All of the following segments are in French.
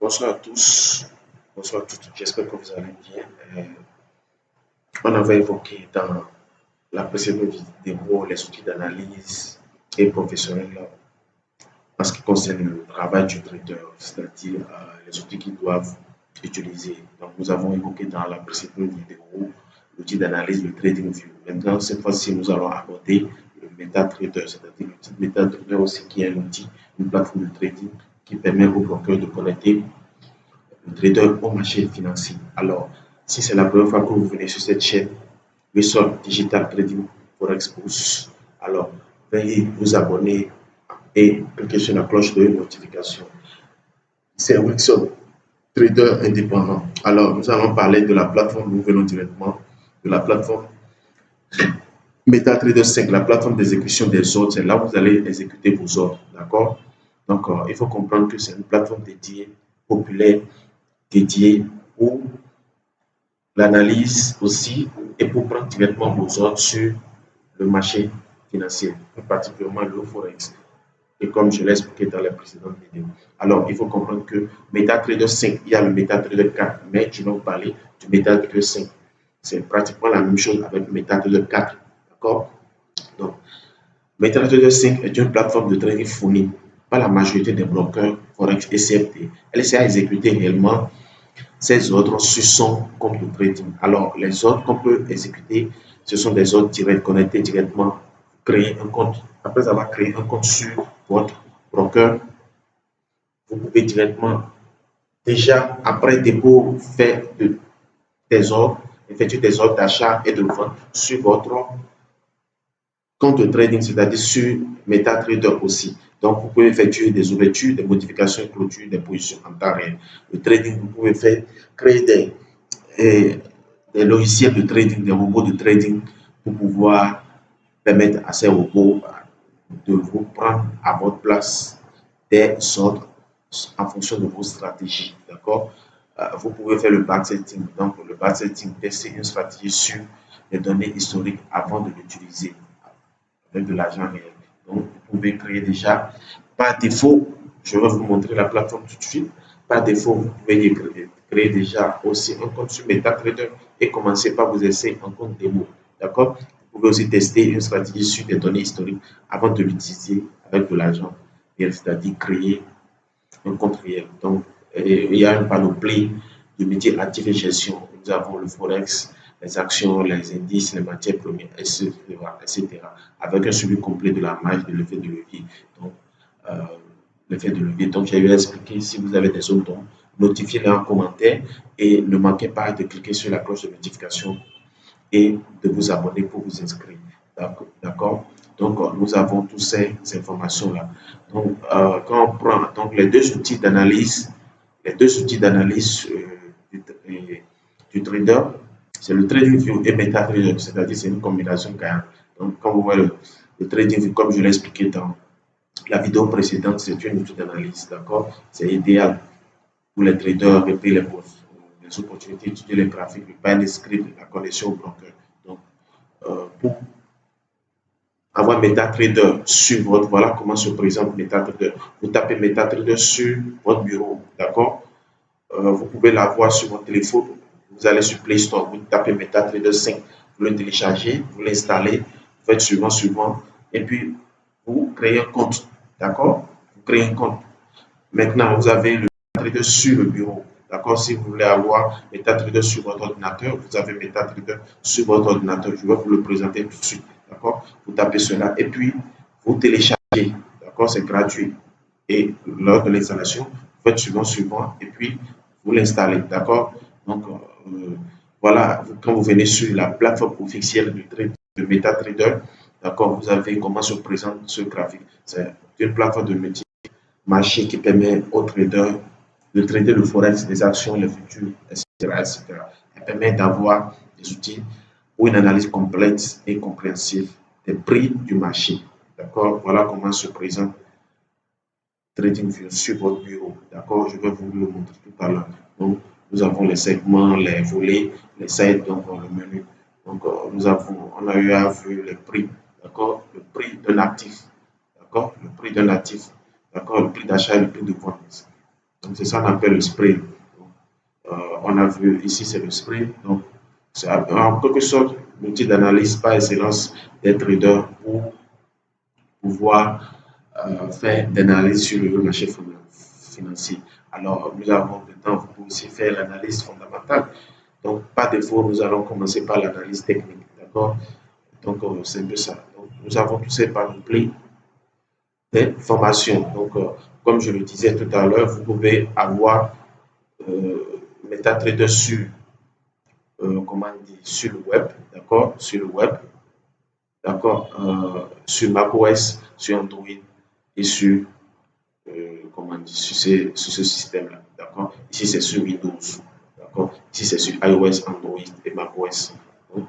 Bonsoir à tous. Bonsoir à tous. J'espère que vous allez bien. On avait évoqué dans la précédente vidéo les outils d'analyse et professionnels en ce qui concerne le travail du trader, c'est-à-dire les outils qu'ils doivent utiliser. Donc, nous avons évoqué dans la précédente vidéo l'outil d'analyse, le TradingView. Maintenant, cette fois-ci, nous allons aborder le MetaTrader, c'est-à-dire l'outil MetaTrader aussi qui est l'outil, une plateforme de trading qui permet aux brokers de connecter le trader au marché financier. Alors, si c'est la première fois que vous venez sur cette chaîne, Resort Digital Trading Forex Boost, alors veuillez vous abonner et cliquer sur la cloche de notification. C'est Wilson, trader indépendant. Alors, nous allons parler de la plateforme, nous venons directement de la plateforme MetaTrader 5, la plateforme d'exécution des ordres. C'est là où vous allez exécuter vos ordres, d'accord? Donc, il faut comprendre que c'est une plateforme dédiée, populaire, dédiée pour l'analyse aussi et pour prendre directement vos ordres sur le marché financier, plus particulièrement le Forex. Et comme je l'ai expliqué dans les précédentes vidéos. Alors, il faut comprendre que MetaTrader 5, il y a le MetaTrader 4, mais je vais vous parler du MetaTrader 5. C'est pratiquement la même chose avec MetaTrader 4. D'accord? Donc, MetaTrader 5 est une plateforme de trading fournie par la majorité des brokers Forex et CFD. Elle sert à exécuter réellement ces ordres sur son compte de trading. Alors, les ordres qu'on peut exécuter, ce sont des ordres directs, connectés directement, créer un compte. Après avoir créé un compte sur votre broker, vous pouvez directement, déjà après dépôt, faire des ordres, effectuer des ordres d'achat et de vente sur votre compte de trading, c'est-à-dire sur MetaTrader aussi. Donc, vous pouvez effectuer des ouvertures, des modifications, clôtures, des positions en temps réel. Le trading, vous pouvez faire, créer des logiciels de trading, des robots de trading pour pouvoir permettre à ces robots de vous prendre à votre place des ordres en fonction de vos stratégies. D'accord? Vous pouvez faire le backsetting. Donc, le backsetting, tester une stratégie sur les données historiques avant de l'utiliser avec de l'argent réel. Donc, vous pouvez créer déjà, par défaut, je vais vous montrer la plateforme tout de suite. Par défaut, vous pouvez créer déjà aussi un compte sur MetaTrader et commencer par vous essayer un compte démo. D'accord? Vous pouvez aussi tester une stratégie sur des données historiques avant de l'utiliser avec de l'argent réel, c'est-à-dire créer un compte réel. Donc, il y a une panoplie de métiers actifs et gestion. Nous avons le Forex, les actions, les indices, les matières premières, etc. Avec un suivi complet de la marge de l'effet de levier. Donc, l'effet de levier. Donc, j'ai eu à expliquer. Si vous avez des zones d'ombre, notifiez-les en commentaire et ne manquez pas de cliquer sur la cloche de notification et de vous abonner pour vous inscrire. D'accord? Donc, nous avons toutes ces informations-là. Donc, quand on prend donc, les deux outils d'analyse du trader, c'est le TradingView et MetaTrader, c'est-à-dire c'est une combinaison gagnante. Donc, quand vous voyez le TradingView, comme je l'ai expliqué dans la vidéo précédente, c'est un outil d'analyse, d'accord? C'est idéal pour les traders, repérer les opportunités, étudier les graphiques, le buy, les scripts, la connexion au broker. Donc, pour avoir MetaTrader sur votre, voilà comment se présente MetaTrader. Vous tapez MetaTrader sur votre bureau, d'accord? Vous pouvez l'avoir sur votre téléphone. Vous allez sur Play Store, vous tapez MetaTrader 5, vous le téléchargez, vous l'installez, vous faites suivant, et puis vous créez un compte, d'accord? Vous créez un compte. Maintenant, vous avez le MetaTrader sur le bureau. D'accord? Si vous voulez avoir MetaTrader sur votre ordinateur, vous avez MetaTrader sur votre ordinateur. Je vais vous le présenter tout de suite. D'accord? Vous tapez cela et puis vous téléchargez. D'accord? C'est gratuit. Et lors de l'installation, vous faites suivant et puis vous l'installez. D'accord? Donc, voilà, quand vous venez sur la plateforme officielle de MetaTrader, d'accord, vous avez comment se présente ce graphique. C'est une plateforme de métier marché qui permet aux traders de trader le forex, les actions, les futurs, etc. etc. Elle permet d'avoir des outils pour une analyse complète et compréhensive des prix du marché. D'accord? Voilà comment se présente TradingView sur votre bureau. D'accord? Je vais vous le montrer tout à l'heure. Donc, nous avons les segments, les volets, les sites, donc le menu. Donc, on a eu à voir les prix. D'accord? Le prix d'un actif. D'accord? Le prix d'un actif. D'accord? Le prix d'achat et le prix de vente. Donc, c'est ça qu'on appelle le spray. On a vu ici, c'est le spray. Donc, c'est en quelque sorte l'outil d'analyse par excellence des traders pour pouvoir faire des analyses sur le marché financier. Alors, nous avons maintenant, vous pouvez aussi faire l'analyse fondamentale. Donc, par défaut, nous allons commencer par l'analyse technique. D'accord? Donc, c'est un peu ça. Donc, nous avons tous ces panoplies des formations. Donc, comme je le disais tout à l'heure, vous pouvez avoir MetaTrader sur, comment dire, sur le web, d'accord? Sur le web, d'accord? Sur macOS, sur Android et sur, comment dire, sur ce système-là, d'accord? Ici, c'est sur Windows, d'accord? Ici, c'est sur iOS, Android et macOS. Donc,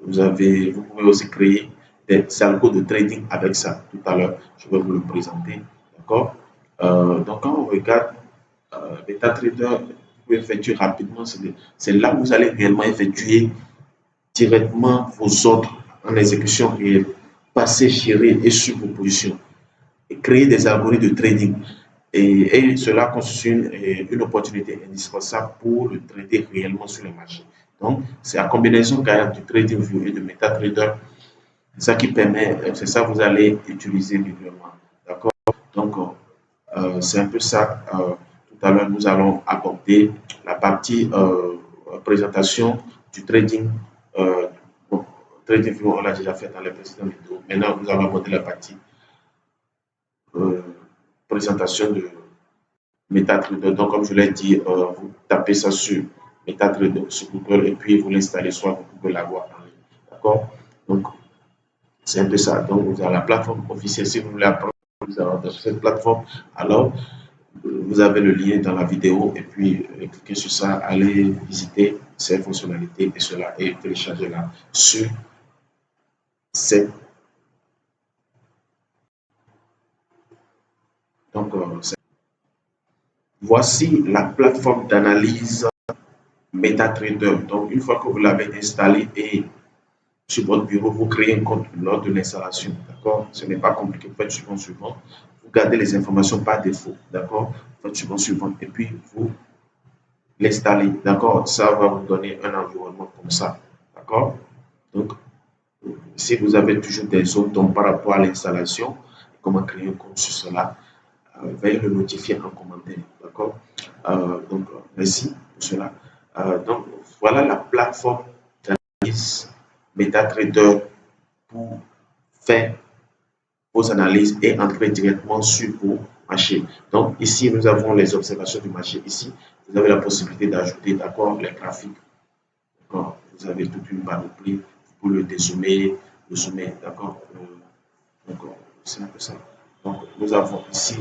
vous pouvez aussi créer des algos de trading avec ça. Tout à l'heure, je vais vous le présenter. D'accord? Donc, quand on regarde MetaTrader, vous pouvez effectuer rapidement. C'est là où vous allez réellement effectuer directement vos ordres en exécution réelle. Passer, gérer et suivre vos positions. Et créer des algorithmes de trading. Et cela constitue une opportunité indispensable pour le trader réellement sur le marché. Donc, c'est la combinaison gagnante du TradingView et de MetaTrader. C'est ça qui permet, c'est ça que vous allez utiliser régulièrement. D'accord? Donc, c'est un peu ça. Tout à l'heure, nous allons aborder la partie présentation du trading. Bon, TradingView, on l'a déjà fait dans les précédentes vidéos. Maintenant, nous allons aborder la partie présentation de MetaTrader. Donc, comme je l'ai dit, vous tapez ça sur MetaTrader sur Google et puis vous l'installez, soit vous pouvez l'avoir en ligne. D'accord? Donc, c'est un peu ça. Donc, vous avez la plateforme officielle. Si vous voulez apprendre sur cette plateforme, alors vous avez le lien dans la vidéo et puis cliquez sur ça, allez visiter ces fonctionnalités et cela et télécharger là sur cette. Donc, voici la plateforme d'analyse MetaTrader. Donc, une fois que vous l'avez installé et sur votre bureau, vous créez un compte lors de l'installation. D'accord? Ce n'est pas compliqué. Vous faites suivant. Vous gardez les informations par défaut. D'accord? Vous faites suivant. Et puis, vous l'installez. D'accord? Ça va vous donner un environnement comme ça. D'accord? Donc, si vous avez toujours des zones donc, par rapport à l'installation, comment créer un compte sur cela, veuillez le notifier en commentaire. D'accord? Donc, merci pour cela. Donc, voilà la plateforme d'analyse MetaTrader pour faire vos analyses et entrer directement sur vos marchés. Donc, ici, nous avons les observations du marché. Ici, vous avez la possibilité d'ajouter, d'accord, les graphiques. D'accord? Vous avez toute une panoplie. Vous pouvez le dézoomer, le zoomer, d'accord? Donc, c'est un peu ça. Donc, nous avons ici,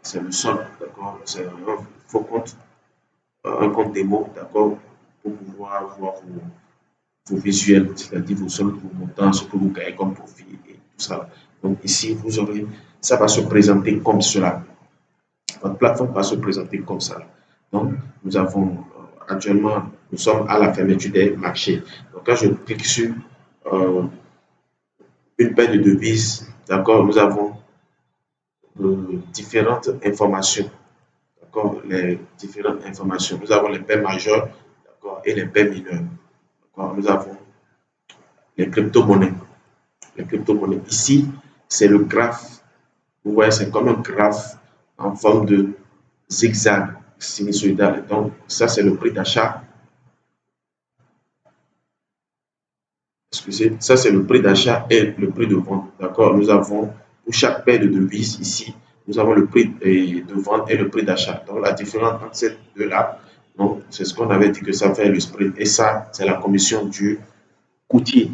c'est le sol, d'accord? C'est un faux compte, un compte démo, d'accord? Pour pouvoir voir vos visuels, c'est-à-dire vos soldes, vos montants, ce que vous gagnez comme profit et tout ça. Donc ici, vous aurez, ça va se présenter comme cela. Votre plateforme va se présenter comme ça. Donc, nous avons actuellement, nous sommes à la fermeture des marchés. Donc, quand je clique sur une paire de devises, d'accord, nous avons différentes informations. D'accord, les différentes informations. Nous avons les paires majeures, d'accord, et les paires mineures. Nous avons les crypto-monnaies. Les crypto-monnaies. Ici, c'est le graphe. Vous voyez, c'est comme un graphe en forme de zigzag sinusoïdal. Donc, ça, c'est le prix d'achat. Excusez, ça, c'est le prix d'achat et le prix de vente. D'accord? Nous avons, pour chaque paire de devises ici, nous avons le prix de vente et le prix d'achat. Donc, la différence entre ces deux-là, c'est ce qu'on avait dit que ça fait le spread. Et ça, c'est la commission du courtier.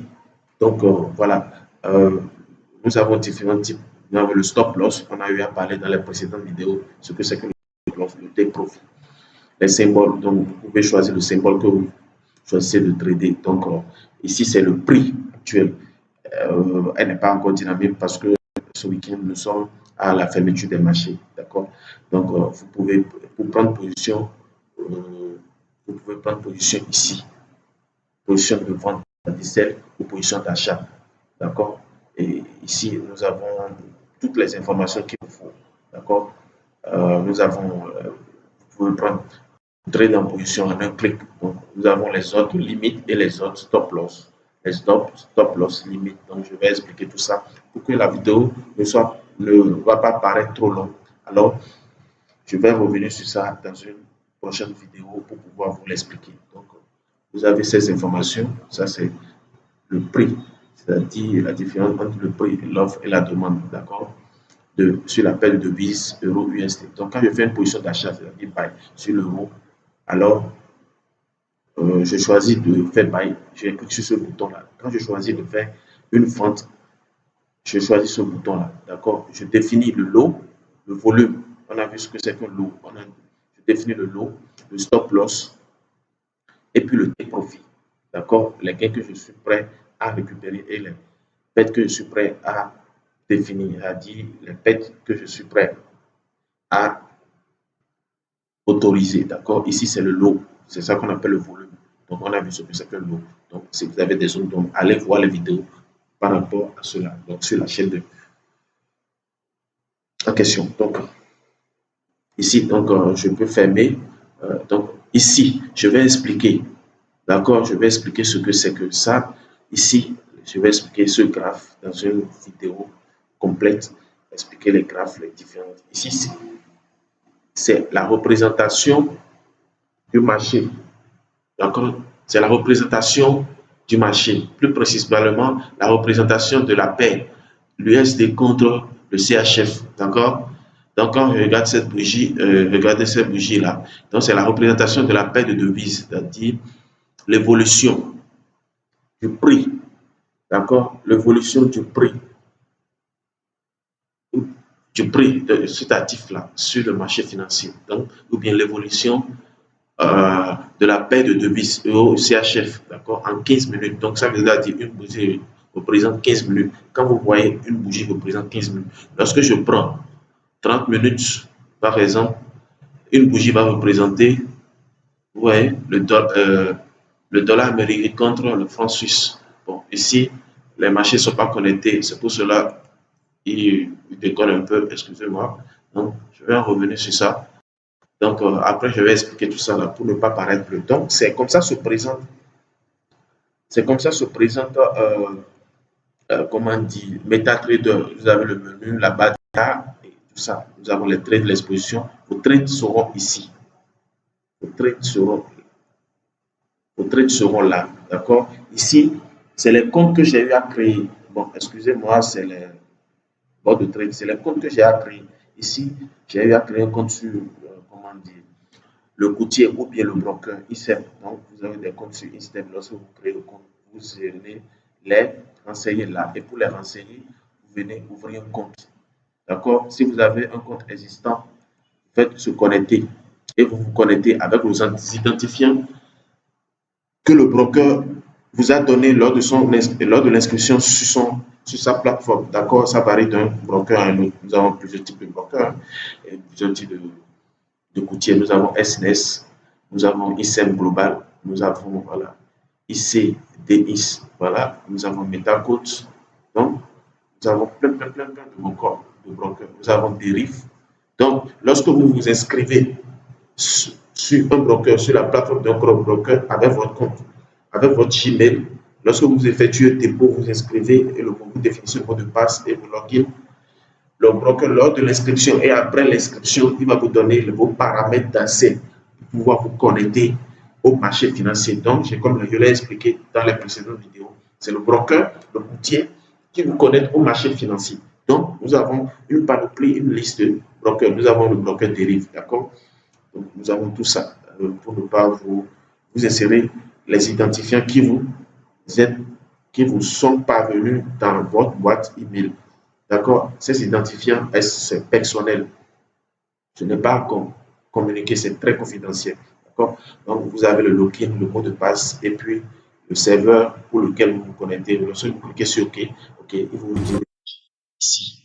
Donc, voilà. Nous avons différents types. Nous avons le stop loss. On a eu à parler dans les précédentes vidéos ce que c'est que le stop loss, le take profit. Les symboles. Donc, vous pouvez choisir le symbole que vous choisissez de trader. Donc, ici, c'est le prix actuel. Elle n'est pas encore dynamique parce que ce week-end, nous sommes à la fermeture des marchés. D'accord? Donc, vous pouvez, pour prendre position, vous pouvez prendre position ici. Position de vente celle ou position d'achat. D'accord? Et ici, nous avons toutes les informations qu'il vous faut. D'accord? Nous avons, vous pouvez prendre le trade en position en un clic. Donc, nous avons les autres limites et les autres stop loss. Les stop loss limites. Donc, je vais expliquer tout ça pour que la vidéo ne va pas paraître trop longue. Alors, je vais revenir sur ça dans une prochaine vidéo pour pouvoir vous l'expliquer. Donc, vous avez ces informations. Ça, c'est le prix, c'est-à-dire la différence entre le prix, l'offre et la demande, d'accord, sur la paire de devises euro-USD. Donc, quand je fais une position d'achat, c'est-à-dire buy sur l'euro, alors je choisis de faire buy, je clique sur ce bouton-là. Quand je choisis de faire une vente, je choisis ce bouton-là, d'accord. Je définis le lot, le volume. On a vu ce que c'est qu'un lot. Je définis le lot, le stop loss et puis le take profit, d'accord. Les gains que je suis prêt à récupérer et les pertes que je suis prêt à définir, à dire les pertes que je suis prêt à autoriser, d'accord. Ici, c'est le lot. C'est ça qu'on appelle le volume. Donc, on a vu ce que c'est que le lot. Donc, si vous avez des zones d'ombre, allez voir les vidéos par rapport à cela. Donc, sur la chaîne en question. Donc, ici, donc, je peux fermer. Donc, ici, je vais expliquer. D'accord, je vais expliquer ce que c'est que ça. Ici, je vais expliquer ce graphe dans une vidéo complète. Expliquer les graphes, les différentes. Ici, c'est la représentation du marché. D'accord, c'est la représentation du marché. Plus précisément, la représentation de la paire, l'USD contre le CHF. D'accord. Donc, quand on regarde cette bougie, regardez cette bougie-là. Donc, c'est la représentation de la paire de devises, c'est-à-dire l'évolution du prix, d'accord, l'évolution du prix de cet actif-là sur le marché financier, donc, ou bien l'évolution de la paire de devises au CHF, d'accord, en 15 minutes. Donc, ça veut dire une bougie représente 15 minutes. Quand vous voyez une bougie représente 15 minutes, lorsque je prends 30 minutes, par exemple, une bougie va représenter, vous voyez, le dollar américain contre le franc suisse. Bon, ici, les marchés ne sont pas connectés. C'est pour cela qu'il décolle un peu, excusez-moi. Donc, je vais en revenir sur ça. Donc, après, je vais expliquer tout ça là pour ne pas paraître plus. Donc, c'est comme ça se présente. C'est comme ça se présente, comment dire, MetaTrader. Vous avez le menu, la barre et tout ça. Nous avons les trades de l'exposition. Vos trades seront ici. Vos trades seront Vos trades seront là, d'accord. Ici, c'est les comptes que j'ai eu à créer. Bon, excusez-moi, c'est les bords de trade, c'est les comptes que j'ai à créer. Ici, j'ai eu à créer un compte sur, comment dire, le courtier ou bien le broker ICEP. Donc, vous avez des comptes sur ICEP. Lorsque vous créez le compte, vous venez les renseigner là. Et pour les renseigner, vous venez ouvrir un compte. D'accord. Si vous avez un compte existant, faites se connecter et vous vous connectez avec vos identifiants que le broker vous a donné lors de l'inscription sur sa plateforme. D'accord, ça varie d'un broker à un autre. Nous avons plusieurs types de brokers et plusieurs types de courtiers. Nous avons SNS, nous avons ICM Global, nous avons voilà, ICDIS, voilà, nous avons MetaCoach. Donc, nous avons plein de brokers. Nous avons Deriv. Donc, lorsque vous vous inscrivez sur un broker, sur la plateforme d'un broker avec votre compte, avec votre Gmail. Lorsque vous effectuez le dépôt, vous inscrivez et vous définissez le mot de passe et vous login. Le broker, lors de l'inscription et après l'inscription, il va vous donner vos paramètres d'accès pour pouvoir vous connecter au marché financier. Donc, comme je l'ai expliqué dans les précédentes vidéos, c'est le broker, le courtier qui vous connecte au marché financier. Donc, nous avons une panoplie, une liste de brokers. Nous avons le broker Deriv, d'accord? Donc, nous avons tout ça pour ne pas vous insérer les identifiants qui vous sont parvenus dans votre boîte email. D'accord? Ces identifiants, c'est personnel. Ce n'est pas communiqué, c'est très confidentiel. D'accord? Donc, vous avez le login, le mot de passe et puis le serveur pour lequel vous vous connectez. Lorsque vous cliquez sur OK, il vous dit ici.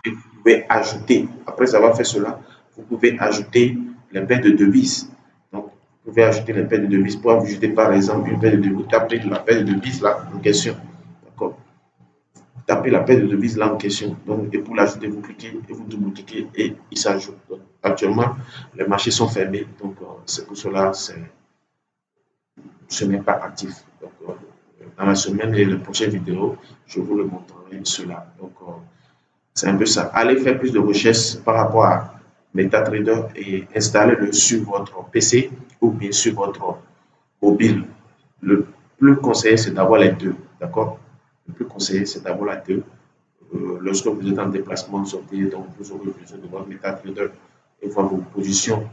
Et vous pouvez ajouter, après avoir fait cela, vous pouvez ajouter les paires de devises. Donc, vous pouvez ajouter les paires de devises pour ajouter par exemple une paire de devises. Vous tapez la paire de devises là en question. D'accord. tapez la paire de devises là en question. Donc, et pour l'ajouter, vous cliquez et vous double-cliquez et il s'ajoute. Actuellement, les marchés sont fermés, donc c'est pour cela ce n'est pas actif. Donc, dans la semaine et les prochaines vidéos, je vous le montrerai cela. Donc, c'est un peu ça. Allez faire plus de recherches par rapport à MetaTrader et installez-le sur votre PC ou bien sur votre mobile. Le plus conseillé, c'est d'avoir les deux. D'accord? Le plus conseillé, c'est d'avoir les deux. Lorsque vous êtes en déplacement sortez, donc vous aurez besoin de votre MetaTrader et voir vos positions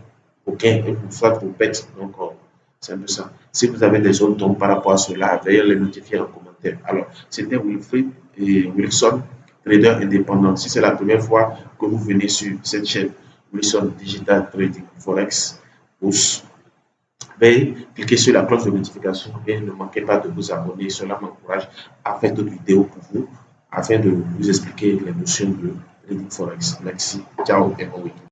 au gain et vous soit vos bêtes. Donc, c'est un peu ça. Si vous avez des autres dons par rapport à cela, veuillez les notifier en commentaire. Alors, c'était Wilfried et Wilson, trader indépendant. Si c'est la première fois que vous venez sur cette chaîne, Wilson Digital Trading Forex, veuillez cliquer sur la cloche de notification et ne manquez pas de vous abonner. Cela m'encourage à faire d'autres vidéos pour vous afin de vous expliquer les notions de trading forex. Merci. Ciao et bon week-end.